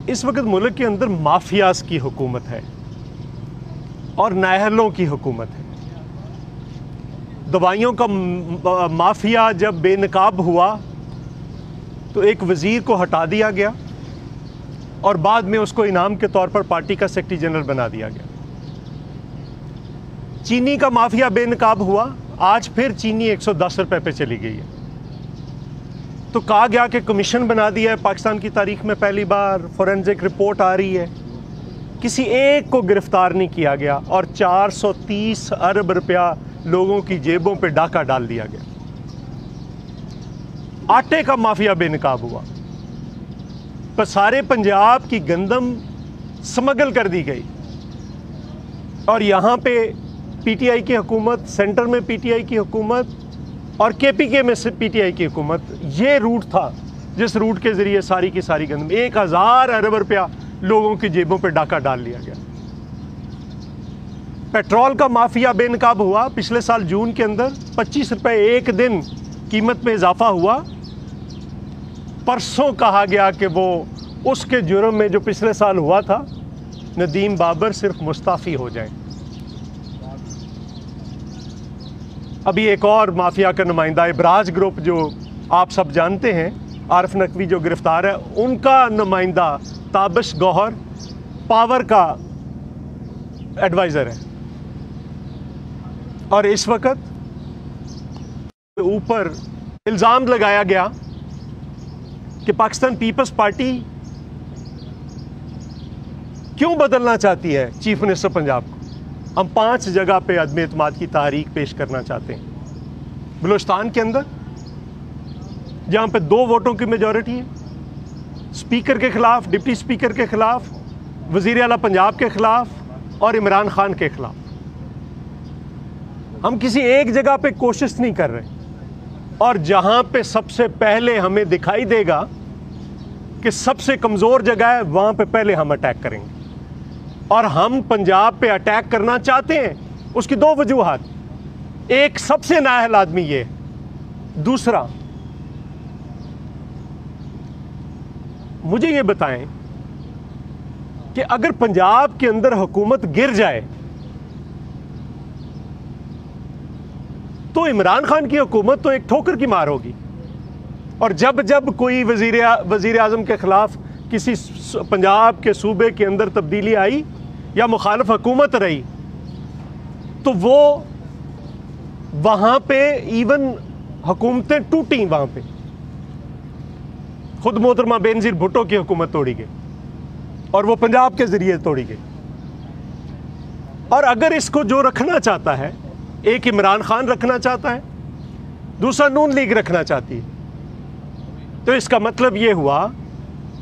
इस वक्त मुल्क के अंदर माफियाज की हुकूमत है और नाहलों की हुकूमत है। दवाइयों का माफिया जब बेनकाब हुआ तो एक वज़ीर को हटा दिया गया और बाद में उसको इनाम के तौर पर पार्टी का सेक्रेटरी जनरल बना दिया गया। चीनी का माफिया बेनकाब हुआ, आज फिर चीनी 110 रुपए पे चली गई है। तो कहा गया कि कमीशन बना दिया है, पाकिस्तान की तारीख में पहली बार फोरेंसिक रिपोर्ट आ रही है, किसी एक को गिरफ्तार नहीं किया गया और 430 अरब रुपया लोगों की जेबों पे डाका डाल दिया गया। आटे का माफिया बेनकाब हुआ, पर सारे पंजाब की गंदम स्मगल कर दी गई और यहाँ पे पीटीआई की हुकूमत, सेंटर में पीटीआई की हुकूमत और केपीके में से पीटीआई की हुकूमत, ये रूट था जिस रूट के ज़रिए सारी की सारी गंदम 1000 अरब रुपया लोगों की जेबों पे डाका डाल लिया गया। पेट्रोल का माफिया बेनकाब हुआ, पिछले साल जून के अंदर 25 रुपए एक दिन कीमत में इजाफा हुआ। परसों कहा गया कि वो उसके जुर्म में जो पिछले साल हुआ था, नदीम बाबर सिर्फ मुस्ताफ़ी हो जाए। अभी एक और माफिया का नुमाइंदा इब्राज ग्रुप, जो आप सब जानते हैं, आरिफ नकवी जो गिरफ्तार है, उनका नुमाइंदा ताबिश गौहर पावर का एडवाइज़र है और इस वक्त ऊपर इल्ज़ाम लगाया गया कि पाकिस्तान पीपल्स पार्टी क्यों बदलना चाहती है चीफ मिनिस्टर पंजाब को। हम 5 जगह पे अदम एतमाद की तहरीक पेश करना चाहते हैं। बलूचिस्तान के अंदर जहाँ पे 2 वोटों की मेजॉरिटी है, स्पीकर के खिलाफ, डिप्टी स्पीकर के खिलाफ, वज़ीर आला पंजाब के खिलाफ और इमरान खान के खिलाफ। हम किसी एक जगह पे कोशिश नहीं कर रहे और जहाँ पे सबसे पहले हमें दिखाई देगा कि सबसे कमज़ोर जगह है, वहाँ पे पहले हम अटैक करेंगे। और हम पंजाब पे अटैक करना चाहते हैं, उसकी 2 वजूहात। एक, सबसे नाअहल आदमी ये है। दूसरा, मुझे ये बताएं कि अगर पंजाब के अंदर हुकूमत गिर जाए तो इमरान खान की हुकूमत तो एक ठोकर की मार होगी। और जब जब कोई वज़ीर आज़म के खिलाफ किसी पंजाब के सूबे के अंदर तब्दीली आई या मुखालिफ हुकूमत रही, तो वो वहाँ पे इवन हुकूमतें टूटी। वहाँ पे खुद मोहतरमा बेनज़ीर भुट्टो की हुकूमत तोड़ी गई और वो पंजाब के ज़रिए तोड़ी गई। और अगर इसको जो रखना चाहता है, एक इमरान खान रखना चाहता है, दूसरा नून लीग रखना चाहती है, तो इसका मतलब ये हुआ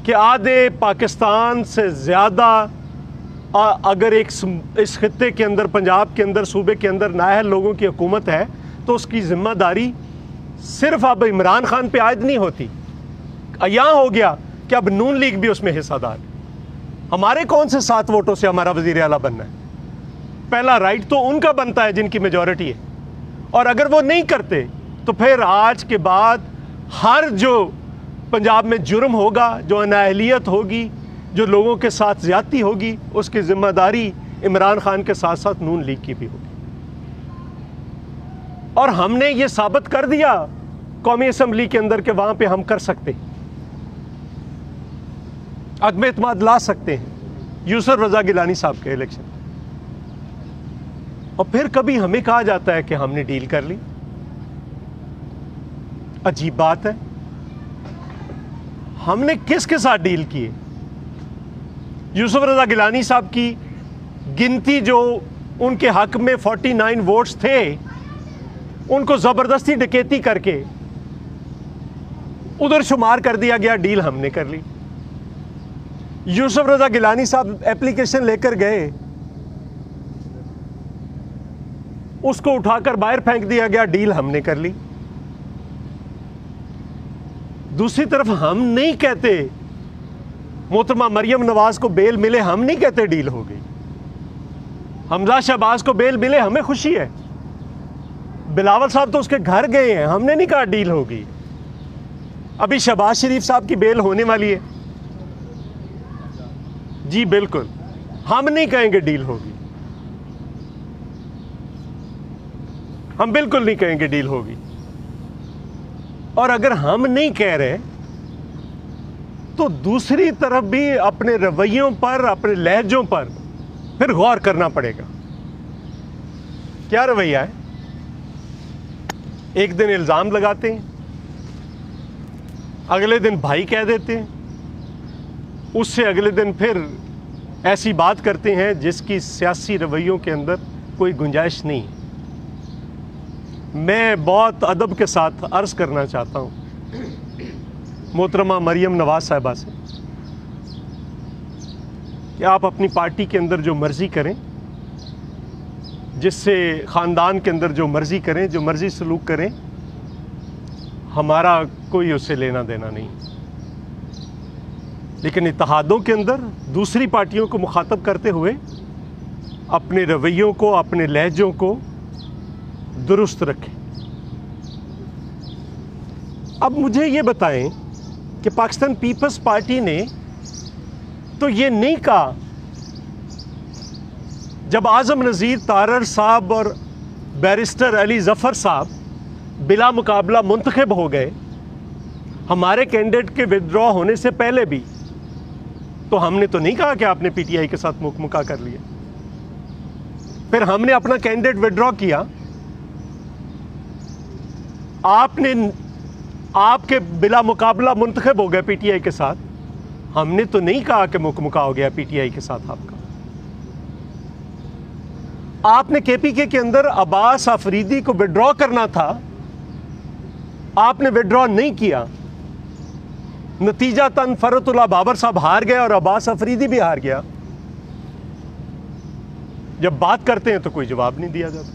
कि आधे पाकिस्तान से ज़्यादा अगर इस खित्ते के अंदर, पंजाब के अंदर, सूबे के अंदर नाअहल लोगों की हुकूमत है, तो उसकी ज़िम्मेदारी सिर्फ अब इमरान खान पे आयद नहीं होती। यहाँ हो गया कि अब नून लीग भी उसमें हिस्सादार। हमारे कौन से 7 वोटों से हमारा वज़ीर आला बनना है? पहला राइट तो उनका बनता है जिनकी मेजॉरिटी है, और अगर वो नहीं करते तो फिर आज के बाद हर जो पंजाब में जुर्म होगा, जो अनाहलियत होगी, जो लोगों के साथ ज़्यादती होगी, उसकी ज़िम्मेदारी इमरान खान के साथ साथ नून लीग की भी होगी। और हमने ये साबित कर दिया कौमी असम्बली के अंदर कि वहाँ पे हम कर सकते हैं, अदम एतमाद ला सकते हैं यूसुफ रज़ा गिलानी साहब के इलेक्शन। और फिर कभी हमें कहा जाता है कि हमने डील कर ली। अजीब बात है, हमने किसके साथ डील की है? यूसुफ रज़ा गिलानी साहब की गिनती जो उनके हक में 49 वोट्स थे, उनको ज़बरदस्ती डकैती करके उधर शुमार कर दिया गया, डील हमने कर ली। यूसुफ रज़ा गिलानी साहब एप्लीकेशन लेकर गए, उसको उठाकर बाहर फेंक दिया गया, डील हमने कर ली। दूसरी तरफ हम नहीं कहते मोहतरमा मरियम नवाज को बेल मिले, हम नहीं कहते डील हो गई। हमजा शहबाज को बेल मिले, हमें खुशी है। बिलावल साहब तो उसके घर गए हैं, हमने नहीं कहा डील हो गई। अभी शहबाज शरीफ साहब की बेल होने वाली है, जी बिल्कुल, हम नहीं कहेंगे डील होगी, हम बिल्कुल नहीं कहेंगे डील होगी। और अगर हम नहीं कह रहे तो दूसरी तरफ भी अपने रवैयों पर, अपने लहजों पर फिर गौर करना पड़ेगा। क्या रवैया है? एक दिन इल्जाम लगाते हैं, अगले दिन भाई कह देते हैं, उससे अगले दिन फिर ऐसी बात करते हैं जिसकी सियासी रवैयों के अंदर कोई गुंजाइश नहीं है। मैं बहुत अदब के साथ अर्ज करना चाहता हूँ मोहतरमा मरियम नवाज साहिबा से कि आप अपनी पार्टी के अंदर जो मर्जी करें, जिससे ख़ानदान के अंदर जो मर्जी करें, जो मर्जी सलूक करें, हमारा कोई उससे लेना देना नहीं। लेकिन इत्तेहादों के अंदर दूसरी पार्टियों को मुखातब करते हुए अपने रवैयों को, अपने लहजों को दुरुस्त रखें। अब मुझे ये बताएं कि पाकिस्तान पीपल्स पार्टी ने तो ये नहीं कहा जब आज़म नज़ीर तारर साहब और बैरिस्टर अली ज़फ़र साहब बिला मुकाबला मुंतखब हो गए, हमारे कैंडिडेट के विड्रॉ होने से पहले भी, तो हमने तो नहीं कहा कि आपने पीटीआई के साथ मुकमुका कर लिया। फिर हमने अपना कैंडिडेट विड्रॉ किया, आपके बिला मुकाबला मुंतखब हो गए पीटीआई के साथ, हमने तो नहीं कहा कि मुकमुका हो गया पीटीआई के साथ आपका। आपने केपीके के अंदर अब्बास अफरीदी को विड्रॉ करना था, आपने विड्रॉ नहीं किया, नतीजातन फरतुल्लाह बाबर साहब हार गए और अब्बास अफरीदी भी हार गया। जब बात करते हैं तो कोई जवाब नहीं दिया जाता।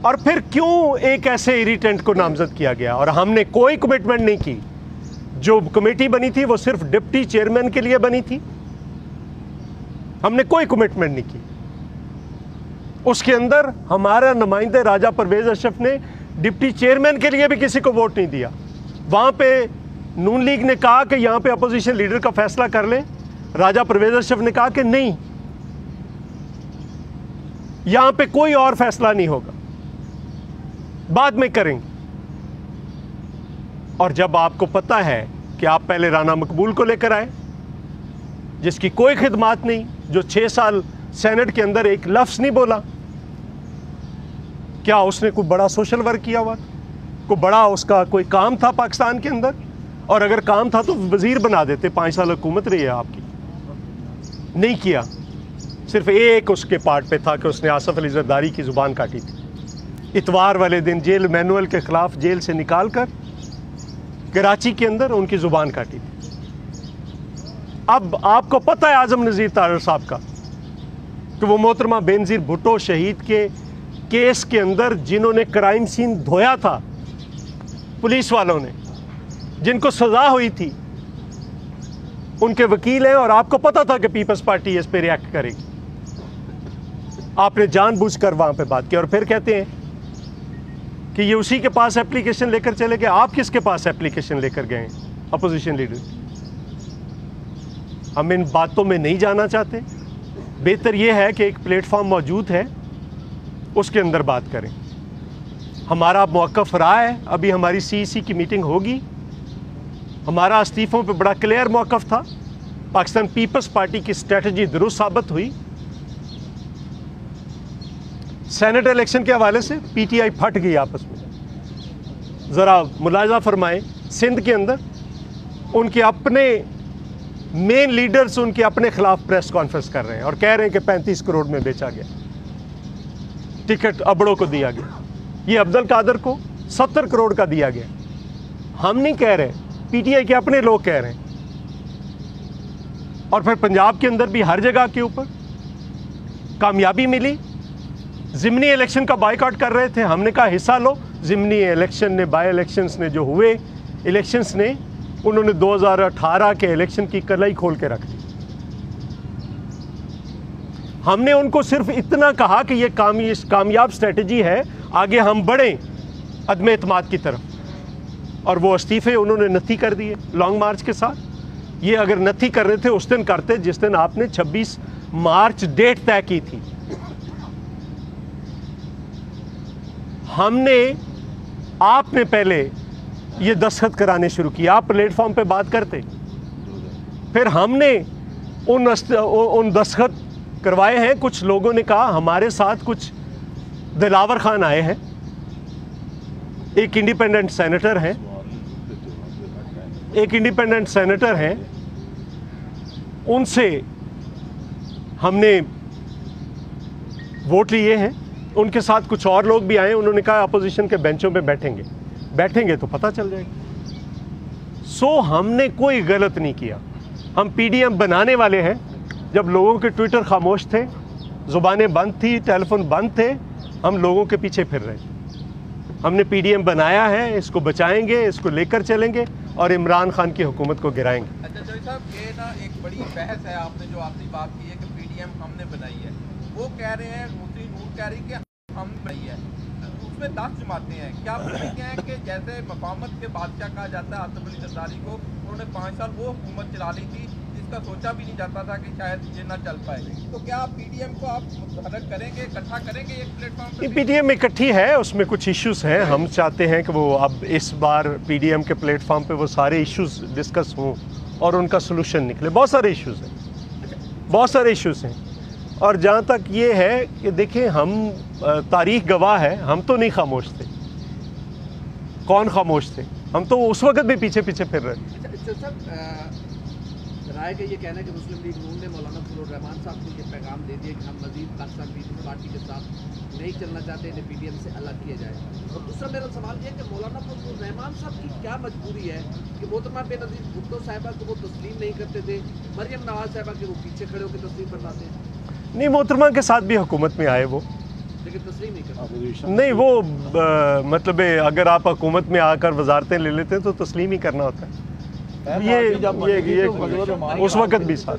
और फिर क्यों एक ऐसे इरिटेंट को नामजद किया गया? और हमने कोई कमिटमेंट नहीं की। जो कमेटी बनी थी वो सिर्फ डिप्टी चेयरमैन के लिए बनी थी, हमने कोई कमिटमेंट नहीं की। उसके अंदर हमारा नुमाइंदे राजा परवेज अशरफ ने डिप्टी चेयरमैन के लिए भी किसी को वोट नहीं दिया। वहां पे नून लीग ने कहा कि यहां पे अपोजिशन लीडर का फैसला कर लें, राजा परवेज अशरफ ने कहा कि नहीं, यहां पे कोई और फैसला नहीं होगा, बाद में करेंगे। और जब आपको पता है कि आप पहले राना मकबूल को लेकर आए, जिसकी कोई खिदमात नहीं, जो 6 साल सेनेट के अंदर एक लफ्ज नहीं बोला, क्या उसने कोई बड़ा सोशल वर्क किया हुआ, कोई बड़ा उसका कोई काम था पाकिस्तान के अंदर? और अगर काम था तो वजीर बना देते, 5 साल हुकूमत रही है आपकी। नहीं किया, सिर्फ एक उसके पार्ट पे था कि उसने आसफ अली जरदारी की ज़ुबान काटी थी। इतवार वाले दिन जेल मैनुअल के ख़िलाफ़ जेल से निकाल कर कराची के अंदर उनकी ज़ुबान काटी थी। अब आपको पता है आज़म नज़ीर तारर साहब का कि वो मोहतरमा बेनज़ीर भुट्टो शहीद के केस के अंदर जिन्होंने क्राइम सीन धोया था, पुलिस वालों ने, जिनको सज़ा हुई थी, उनके वकील हैं। और आपको पता था कि पीपल्स पार्टी इस पर रिएक्ट करेगी। आपने जानबूझकर वहाँ पे बात की और फिर कहते हैं कि ये उसी के पास एप्लीकेशन लेकर चले गए। आप किसके पास एप्लीकेशन लेकर गए अपोजिशन लीडर? हम इन बातों में नहीं जाना चाहते। बेहतर ये है कि एक प्लेटफॉर्म मौजूद है, उसके अंदर बात करें। हमारा मौक़िफ़ रहा है, अभी हमारी सीईसी की मीटिंग होगी। हमारा इस्तीफ़ों पे बड़ा क्लियर मौक़िफ़ था। पाकिस्तान पीपल्स पार्टी की स्ट्रेटजी दुरुस्त साबित हुई। सेनेट इलेक्शन के हवाले से पीटीआई फट गई आपस में। ज़रा मुलाजा फरमाएं, सिंध के अंदर उनके अपने मेन लीडर्स उनके अपने खिलाफ प्रेस कॉन्फ्रेंस कर रहे हैं और कह रहे हैं कि 35 करोड़ में बेचा गया, टिकट अबड़ों को दिया गया, ये अब्दुल कादर को 70 करोड़ का दिया गया। हम नहीं कह रहे, पीटीआई के अपने लोग कह रहे हैं। और फिर पंजाब के अंदर भी हर जगह के ऊपर कामयाबी मिली। ज़िमनी इलेक्शन का बायकॉट कर रहे थे, हमने कहा हिस्सा लो। ज़िमनी इलेक्शन ने, बाई इलेक्शंस ने जो हुए इलेक्शंस ने, उन्होंने 2018 के इलेक्शन की कलाई खोल के रख दी। हमने उनको सिर्फ इतना कहा कि ये कामयाब स्ट्रेटजी है, आगे हम बढ़ें अदम एतमाद की तरफ। और वो इस्तीफ़े उन्होंने नथी कर दिए लॉन्ग मार्च के साथ। ये अगर नहीं कर रहे थे उस दिन करते जिस दिन आपने 26 मार्च डेट तय की थी। आपने पहले ये दस्तखत कराने शुरू किए, आप प्लेटफॉर्म पे बात करते, फिर हमने उन दस्तखत करवाए हैं। कुछ लोगों ने कहा हमारे साथ कुछ दिलावर खान आए हैं, एक इंडिपेंडेंट सेनेटर हैं, उनसे हमने वोट लिए हैं। उनके साथ कुछ और लोग भी आए, उन्होंने कहा अपोजिशन के बेंचों पे बैठेंगे तो पता चल जाएगा। सो हमने कोई गलत नहीं किया। हम पीडीएम बनाने वाले हैं। जब लोगों के ट्विटर खामोश थे, जुबानें बंद थी, टेलीफोन बंद थे, हम लोगों के पीछे फिर रहे थे। हमने पीडीएम बनाया है, इसको बचाएंगे, इसको लेकर चलेंगे और इमरान खान की हुकूमत को गिराएंगे। अच्छा जोई साहब, ये ना एक बड़ी बहस है, आपने जो आखिरी बात की है कि पीडीएम हमने बनाई है, वो कह रहे हैं, दूसरी नूर कह रही कि हम बनाई है, उसमें 10 जमातें हैं। क्या आप क्या है कि जैसे मकामत के बादशाह कहा जाता है आसिफ अली जरदारी को, उन्होंने 5 साल वो हुकूमत चला ली थी जिसका सोचा भी नहीं जाता था कि शायद ये ना चल पाए। तो क्या आप पीडीएम को आप मुतहर्रिक करेंगे, इकट्ठा करेंगे एक प्लेटफॉर्म पे? पीडीएम इकट्ठी है, उसमें कुछ इश्यूज हैं। हम चाहते हैं कि वो अब इस बार पीडीएम के प्लेटफॉर्म पे वो सारे इश्यूज डिस्कस हों और उनका सोल्यूशन निकले। बहुत सारे इश्यूज हैं। और जहाँ तक ये है कि देखिए, हम तारीख गवाह है, हम तो नहीं खामोश थे। कौन खामोश थे? हम तो उस वक्त भी पीछे फिर रहे। राय का ये कहना है कि मुस्लिम लीग नून ने मौलाना फजल रहमान साहब को ये पैगाम दे दिया कि हम मजीद कासा पीपल्स पार्टी के साथ नहीं चलना चाहते, इन्हें पीडीएम से अलग किया जाए। और दूसरा मेरा सवाल ये है कि मौलाना फजल रहमान साहब की क्या मजबूरी है कि मोहतरमा बेनज़ीर भुट्टो साहिबा को वो तस्लीम नहीं करते थे, मरियम नवाज साहिबा के वो पीछे खड़े होकर तस्लीम करवाते हैं? नहीं, मोहतरमा के साथ भी हुकूमत में आए वो, लेकिन तस्लीम नहीं करते। नहीं, वो मतलब अगर आप हुकूमत में आकर वजारतें ले लेते हैं तो तस्लीम ही करना होता है। ये उस वक़्त भी साथ,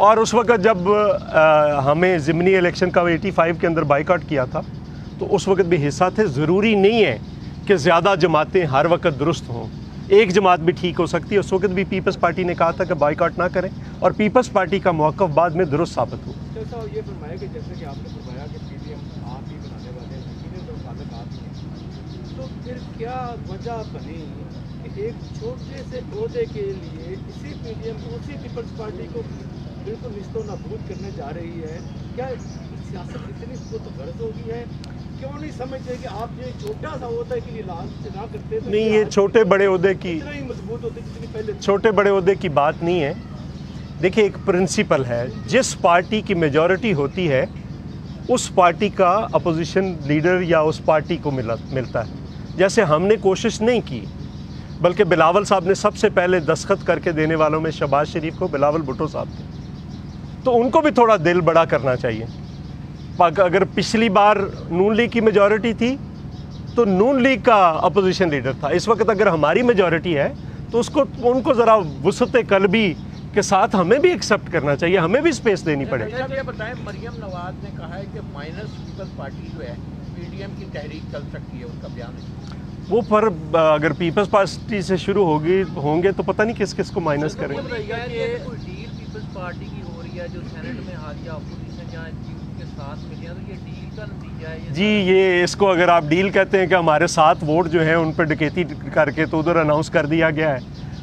और उस वक़्त जब हमें ज़िमनी इलेक्शन का 85 के अंदर बाइकआउट किया था तो उस वक़्त भी हिस्सा थे। ज़रूरी नहीं है कि ज़्यादा जमातें हर वक्त दुरुस्त हों, एक जमात भी ठीक हो सकती है। उस वक़्त भी पीपल्स पार्टी ने कहा था कि बाइकआउट ना करें और पीपल्स पार्टी का मौक़िफ़ बाद में दुरुस्त साबित हुआ। ये फरमाया कि जैसे कि आपने फरमाया कि पीडीएम आप ही बनाने वाले हैं, पीडीएम तो मुताबिक आप ही हैं, तो फिर क्या वजह बनी कि एक छोटे से ओहदे के लिए इसी पीडीएम उसी पीपल्स पार्टी को बिल्कुल निस्तो नाबूद करने जा रही है? क्या सियासत इतनी खुदगर्ज हो गई है? क्यों नहीं समझते कि आप ये छोटा सा ओहदा के लिए लालच ना करते? तो नहीं, ये छोटे बड़े ओहदे की मजबूत होते जितनी पहले छोटे बड़े ओहदे की बात नहीं है। देखिए, एक प्रिंसिपल है, जिस पार्टी की मेजॉरिटी होती है उस पार्टी का अपोजिशन लीडर या उस पार्टी को मिलता है। जैसे हमने कोशिश नहीं की, बल्कि बिलावल साहब ने सबसे पहले दस्तखत करके देने वालों में शहबाज शरीफ को बिलावल भुट्टो साहब थे, तो उनको भी थोड़ा दिल बड़ा करना चाहिए। अगर पिछली बार नून लीग की मेजॉरिटी थी तो नून लीग का अपोजिशन लीडर था। इस वक्त अगर हमारी मेजॉरिटी है तो उनको ज़रा वुसअत क़ल्बी के साथ हमें भी एक्सेप्ट करना चाहिए, हमें भी स्पेस देनी पड़ेगी। ये बताएं, मरियम नवाज ने कहा है कि माइनस पीपल्स पार्टी जो है पीडीएम की तहरीक चल सकती है, उनका बयान है वो। पर अगर पीपल्स पार्टी से शुरू होंगे तो पता नहीं किस किस को माइनस करेंगे। कोई डील पीपल्स पार्टी की हो रही है जो सेनेट में हालिया अपोजिशन जहाँ के साथ मिली है, तो ये डील का नतीजा है जी। ये इसको अगर आप डील कहते हैं कि हमारे 7 वोट जो हैं उन पर डकैती करके तो उधर अनाउंस कर दिया गया है।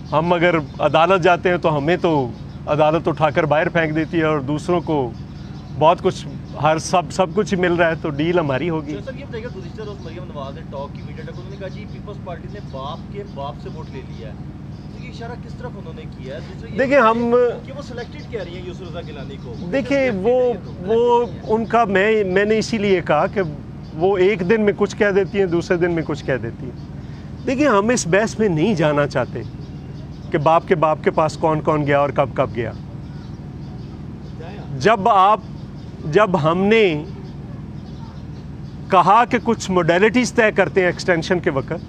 हम अगर अदालत जाते हैं तो हमें तो अदालत उठाकर बाहर फेंक देती है और दूसरों को बहुत कुछ सब कुछ ही मिल रहा है, तो डील हमारी होगी। सर ये बताइएगा, गुज़िश्ता रोज़ मरियम नवाज ने टॉक की मीडिया तक उन्होंने कहा जी पीपल्स पार्टी ने बाप के बाप से वोट ले लिया है। तो ये इशारा किस तरफ उन्होंने किया है? देखिए, हम कि वो सिलेक्टेड कह रही है यूसुफ रज़ा गिलानी को। देखिए, वो उनका मैंने इसीलिए कहा कि वो एक दिन में कुछ कह देती हैं, दूसरे दिन में कुछ कह देती हैं। देखिए, हम इस बहस में नहीं जाना चाहते कि बाप के पास कौन कौन गया और कब कब गया। जब हमने कहा कि कुछ मोडेलिटीज़ तय करते हैं एक्सटेंशन के वक्त,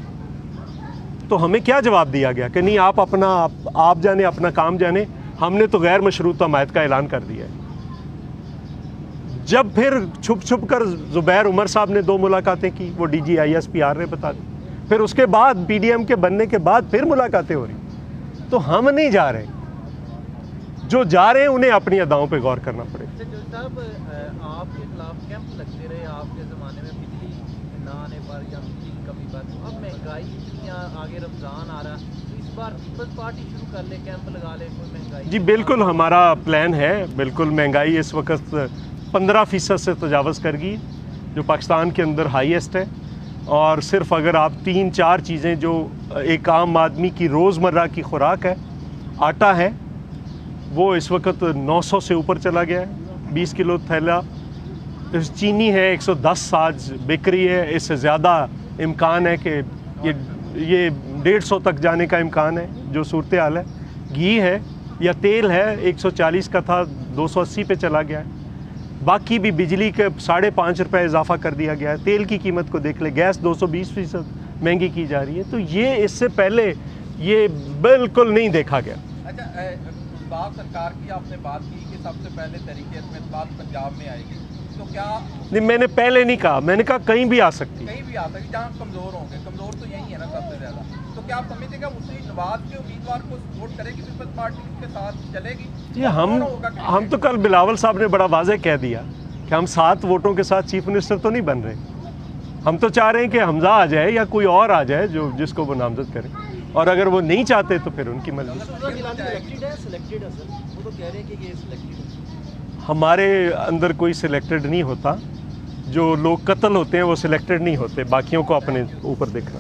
तो हमें क्या जवाब दिया गया कि नहीं, आप जाने, अपना काम जाने, हमने तो गैर मशरूत हमायत का ऐलान कर दिया है। जब फिर छुप कर ज़ुबैर उमर साहब ने 2 मुलाकातें की, वो DG ISPR ने बता दी, फिर उसके बाद PDM के बनने के बाद फिर मुलाकातें हो रही। तो हम नहीं जा रहे, जो जा रहे हैं उन्हें अपनी अदाओं पे गौर करना पड़ेगा। जो साहब आपके खिलाफ कैंप लगते रहे आपके ज़माने में बिजली ना आने पर या बिजली की कमी पर, तो अब महंगाई इतनी आगे रमज़ान आ रहा, तो इस बार पीपल्स पार्टी शुरू कर ले, कैंप लगा ले, कोई महंगाई। जी बिल्कुल, हमारा प्लान है। बिल्कुल, महंगाई इस वक्त 15% से तजावज़ कर गई, जो पाकिस्तान के अंदर हाईएस्ट है। और सिर्फ अगर आप 3-4 चीज़ें जो एक आम आदमी की रोज़मर्रा की खुराक है, आटा है, वो इस वक्त 900 से ऊपर चला गया है 20 किलो थैला। चीनी है 110 आज बिक रही है, इससे ज़्यादा इम्कान है कि ये 150 तक जाने का इम्कान है, जो सूरत हाल है। घी है या तेल है 140 का था 280 पे चला गया है। बाकी भी बिजली के 5.5 रुपये इजाफा कर दिया गया है। तेल की कीमत को देख ले, गैस 220% महंगी की जा रही है। तो ये इससे पहले ये बिल्कुल नहीं देखा गया। अच्छा, बात सरकार की आपने बात की कि सबसे पहले तरीके इसमें बात पंजाब में आएगी, तो क्या नहीं, मैंने पहले नहीं कहा, मैंने कहा कहीं भी आ सकती है। कहीं भी आ सकती, जहाँ कमज़ोर होंगे, कमज़ोर तो यही है ना सबसे ज़्यादा। तो क्या आप समझते हैं मुस्लिम नवाज के उम्मीदवार को सपोर्ट करेगी पीपल्स पार्टी, उसके साथ चलेगी? जी हम तो कल बिलावल साहब ने बड़ा वाज़ेह कह दिया कि हम 7 वोटों के साथ चीफ मिनिस्टर तो नहीं बन रहे। हम तो चाह रहे हैं कि हमजा आ जाए या कोई और आ जाए जो जिसको वो नामजद करे, और अगर वो नहीं चाहते तो फिर उनकी मर्जी। हमारे अंदर कोई सिलेक्टेड नहीं होता, जो लोग कत्ल होते हैं वो सिलेक्टेड नहीं होते, बाकियों को अपने ऊपर देखना।